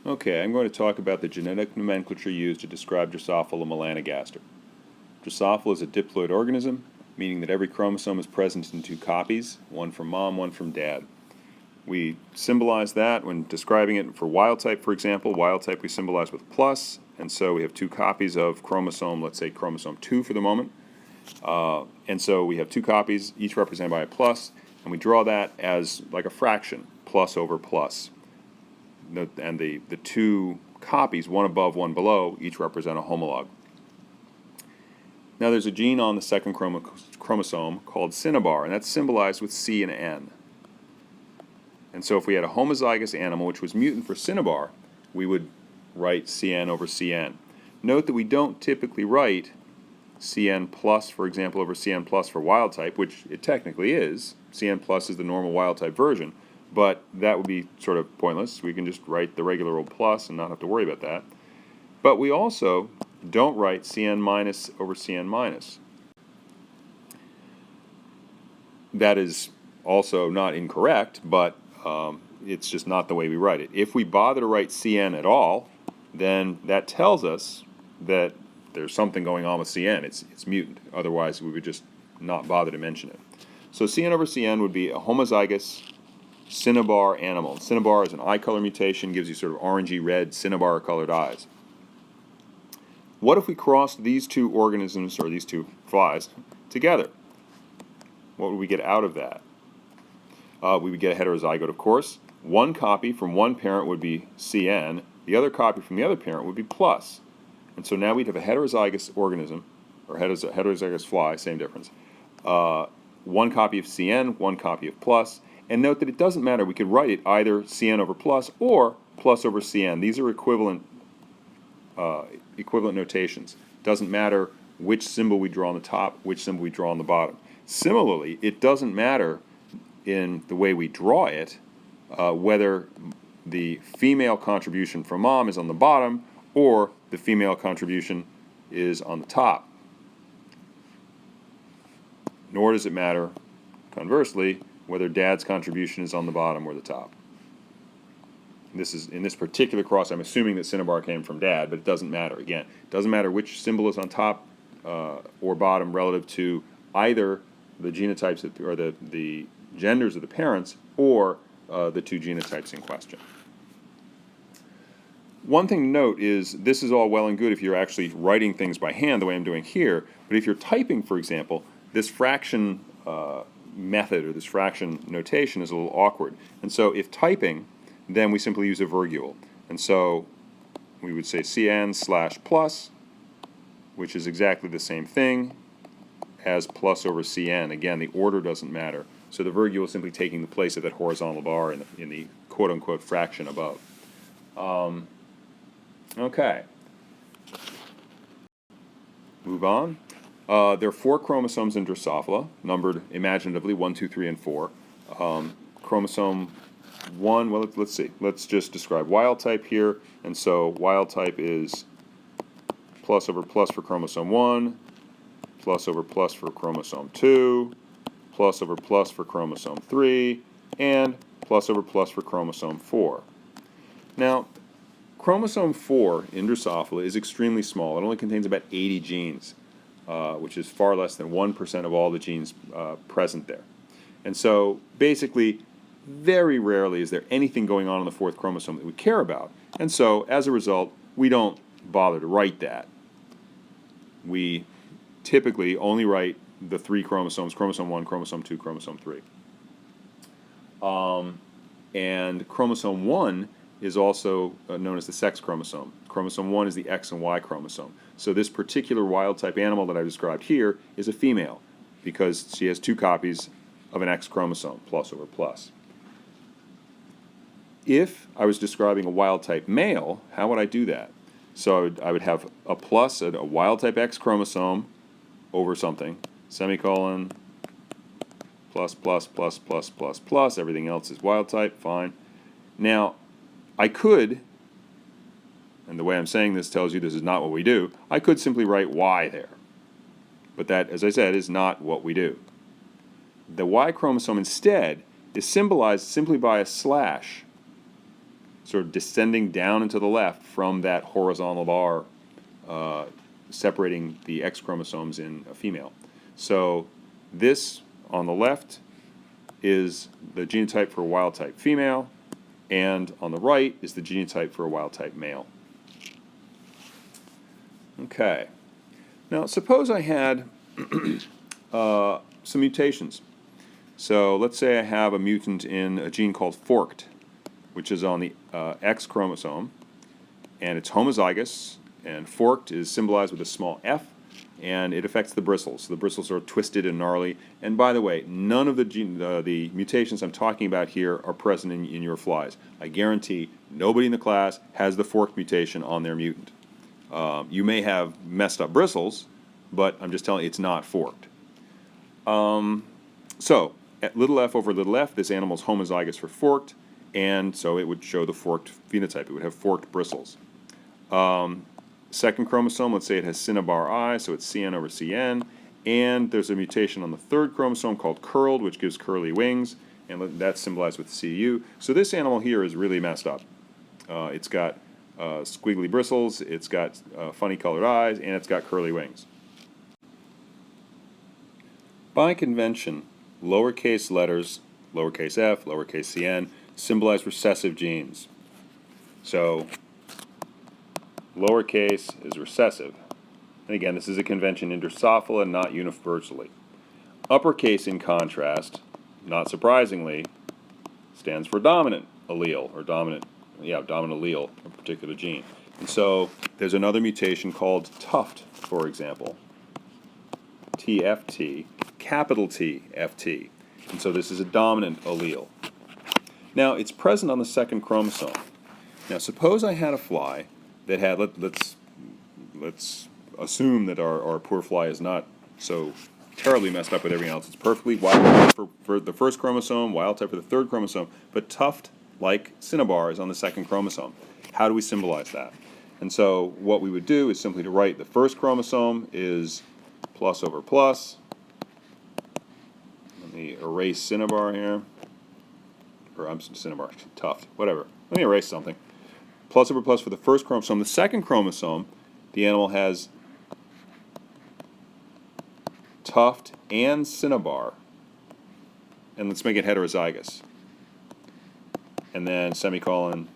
Okay, I'm going to talk about the genetic nomenclature used to describe Drosophila melanogaster. Drosophila is a diploid organism, meaning that every chromosome is present in two copies, one from mom, one from dad. We symbolize that when describing it for wild type, for example. Wild type we symbolize with plus, and so we have two copies of chromosome, let's say chromosome 2 for the moment. And so we have two copies, each represented by a plus, and we draw that as like a fraction, plus over plus. And the two copies, one above, one below, each represent a homolog. Now there's a gene on the second chromosome called cinnabar, and that's symbolized with C and N. And so if we had a homozygous animal which was mutant for cinnabar, we would write Cn over Cn. Note that we don't typically write Cn plus, for example, over Cn plus for wild type, which it technically is. Cn plus is the normal wild type version, but that would be sort of pointless. We can just write the regular old plus and not have to worry about that. But we also don't write Cn minus over Cn minus. That is also not incorrect, but it's just not the way we write it. If we bother to write Cn at all, then that tells us that there's something going on with Cn. It's mutant. Otherwise, we would just not bother to mention it. So Cn over Cn would be a homozygous cinnabar animal. Cinnabar is an eye color mutation, gives you sort of orangey red cinnabar colored eyes. What if we crossed these two organisms, or these two flies, together? What would we get out of that? We would get a heterozygote, of course. One copy from one parent would be Cn. The other copy from the other parent would be plus. And so now we'd have a heterozygous organism, or heterozygous fly, same difference. One copy of Cn, one copy of plus. And note that it doesn't matter. We could write it either Cn over plus or plus over Cn. These are equivalent notations. It doesn't matter which symbol we draw on the top, which symbol we draw on the bottom. Similarly, it doesn't matter in the way we draw it whether the female contribution from mom is on the bottom or the female contribution is on the top. Nor does it matter, conversely, whether dad's contribution is on the bottom or the top. This is, in this particular cross, I'm assuming that cinnabar came from dad, but it doesn't matter. Again, it doesn't matter which symbol is on top or bottom relative to either the genotypes or the genders of the parents or the two genotypes in question. One thing to note is this is all well and good if you're actually writing things by hand the way I'm doing here, but if you're typing, for example, this fraction method or this fraction notation is a little awkward. And so if typing, then we simply use a virgule. And so we would say Cn slash plus, which is exactly the same thing as plus over Cn. Again, the order doesn't matter. So the virgule is simply taking the place of that horizontal bar in the quote-unquote fraction above. Okay. Move on. There are 4 chromosomes in Drosophila, numbered imaginatively 1, 2, 3, and 4. Chromosome 1, well, let's see. Let's just describe wild type here. And so wild type is plus over plus for chromosome 1, plus over plus for chromosome 2, plus over plus for chromosome 3, and plus over plus for chromosome 4. Now, chromosome 4 in Drosophila is extremely small. It only contains about 80 genes, which is far less than 1% of all the genes present there. And so, basically, very rarely is there anything going on the 4th chromosome that we care about. And so, as a result, we don't bother to write that. We typically only write the 3 chromosomes, chromosome 1, chromosome 2, chromosome 3. And chromosome 1 is also known as the sex chromosome. Chromosome 1 is the X and Y chromosome. So this particular wild-type animal that I described here is a female because she has 2 copies of an X chromosome, plus over plus. If I was describing a wild-type male, how would I do that? So I would have a plus, a wild-type X chromosome over something, semicolon, plus, plus, plus, plus, plus, plus. Everything else is wild-type, fine. Now, I could, and the way I'm saying this tells you this is not what we do, I could simply write Y there. But that, as I said, is not what we do. The Y chromosome instead is symbolized simply by a slash. sort of descending down and to the left from that horizontal bar separating the X chromosomes in a female. So this on the left is the genotype for a wild-type female, and on the right is the genotype for a wild-type male. Okay. Now, suppose I had some mutations. So let's say I have a mutant in a gene called forked, which is on the X chromosome, and it's homozygous, and forked is symbolized with a small f, and it affects the bristles. So the bristles are twisted and gnarly. And by the way, none of the mutations I'm talking about here are present in your flies. I guarantee nobody in the class has the forked mutation on their mutant. You may have messed up bristles, but I'm just telling you it's not forked. So at little f over little f, this animal's homozygous for forked, and so it would show the forked phenotype. It would have forked bristles. Second chromosome, let's say it has cinnabar I, so it's CN over CN, and there's a mutation on the third chromosome called curled, which gives curly wings, and that's symbolized with CU. So this animal here is really messed up. It's got squiggly bristles, it's got funny colored eyes, and it's got curly wings. By convention, lowercase letters, lowercase f, lowercase cn, symbolize recessive genes. So lowercase is recessive. And again, this is a convention in Drosophila, not universally. Uppercase, in contrast, not surprisingly, stands for dominant allele, or dominant allele of a particular gene. And so there's another mutation called tuft, for example. TFT, capital T, FT. And so this is a dominant allele. Now, it's present on the second chromosome. Now, suppose I had a fly that had, let's assume that our poor fly is not so terribly messed up with everything else. It's perfectly wild type for the first chromosome, wild type for the third chromosome, but tuft, like cinnabar, is on the second chromosome. How do we symbolize that? And so what we would do is simply to write the first chromosome is plus over plus. Let me erase cinnabar here. Or I'm cinnabar, tuft, whatever. Let me erase something. Plus over plus for the first chromosome. The second chromosome, the animal has tuft and cinnabar. And let's make it heterozygous. And then semicolon,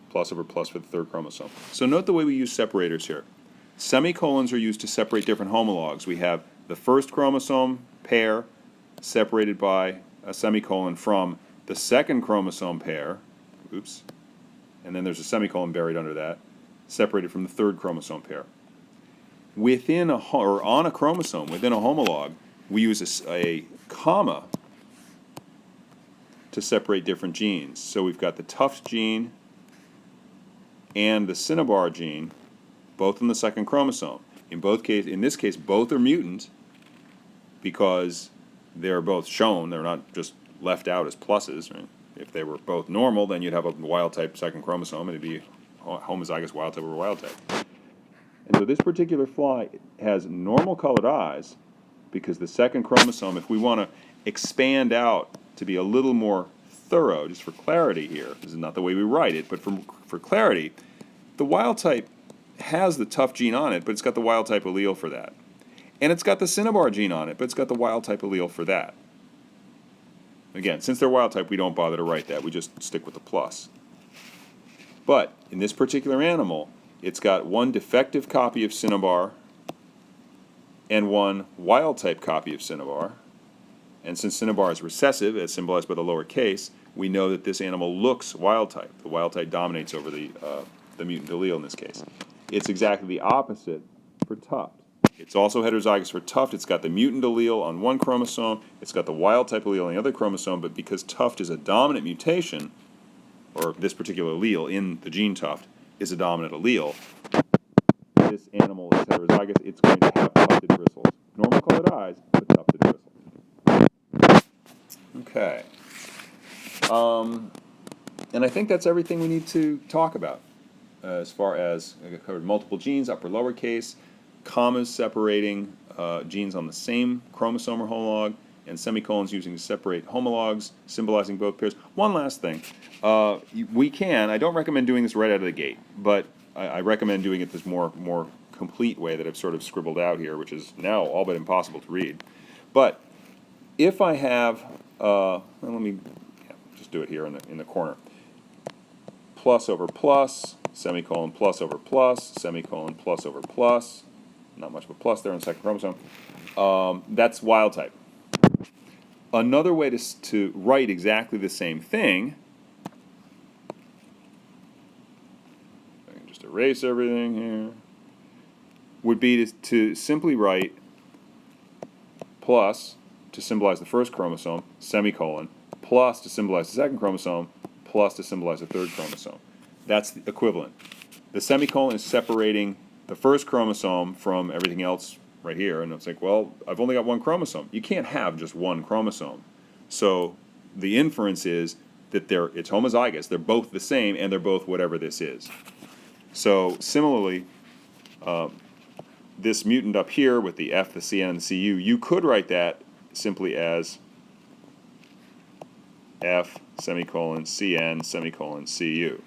plus over plus for the third chromosome. So note the way we use separators here. Semicolons are used to separate different homologs. We have the first chromosome pair separated by a semicolon from the second chromosome pair, oops, and then there's a semicolon buried under that, separated from the third chromosome pair. Within or on a chromosome, within a homolog, we use a comma to separate different genes. So we've got the tuft gene and the cinnabar gene, both in the second chromosome. In this case, both are mutant because they're both shown. They're not just left out as pluses. Right? If they were both normal, then you'd have a wild-type second chromosome, and it'd be homozygous wild-type over wild-type. And so this particular fly has normal-colored eyes because the second chromosome, if we want to expand out to be a little more thorough, just for clarity here, this is not the way we write it, but for clarity, the wild-type has the tuft gene on it, but it's got the wild-type allele for that. And it's got the cinnabar gene on it, but it's got the wild-type allele for that. Again, since they're wild-type, we don't bother to write that. We just stick with the plus. But in this particular animal, it's got one defective copy of cinnabar and one wild-type copy of cinnabar. And since cinnabar is recessive, as symbolized by the lower case, we know that this animal looks wild-type. The wild-type dominates over the mutant allele in this case. It's exactly the opposite for tuft. It's also heterozygous for tuft. It's got the mutant allele on one chromosome. It's got the wild-type allele on the other chromosome, but because tuft is a dominant mutation, or this particular allele in the gene tuft is a dominant allele, this animal is heterozygous. It's going to have tufted bristles. Normal colored eyes, but tufted bristles. Okay. And I think that's everything we need to talk about as far as I covered multiple genes, upper lowercase, commas separating genes on the same chromosome or homolog, and semicolons using to separate homologs, symbolizing both pairs. One last thing. We can, I don't recommend doing this right out of the gate, but I recommend doing it this more complete way that I've sort of scribbled out here, which is now all but impossible to read. But if I have, let me just do it here in the corner. Plus over plus, semicolon plus over plus, semicolon plus over plus. Not much of a plus there in the second chromosome. That's wild type. Another way to write exactly the same thing, I can just erase everything here, would be to simply write plus to symbolize the first chromosome, semicolon, plus to symbolize the second chromosome, plus to symbolize the third chromosome. That's the equivalent. The semicolon is separating the first chromosome from everything else right here, and it's like, well, I've only got one chromosome. You can't have just one chromosome. So the inference is that it's homozygous. They're both the same, and they're both whatever this is. So similarly, this mutant up here with the F, the CN, and the CU, you could write that simply as F semicolon CN semicolon CU.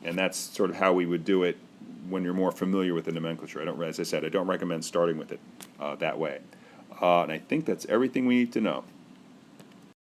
And that's sort of how we would do it when you're more familiar with the nomenclature. As I said, I don't recommend starting with it that way. And I think that's everything we need to know.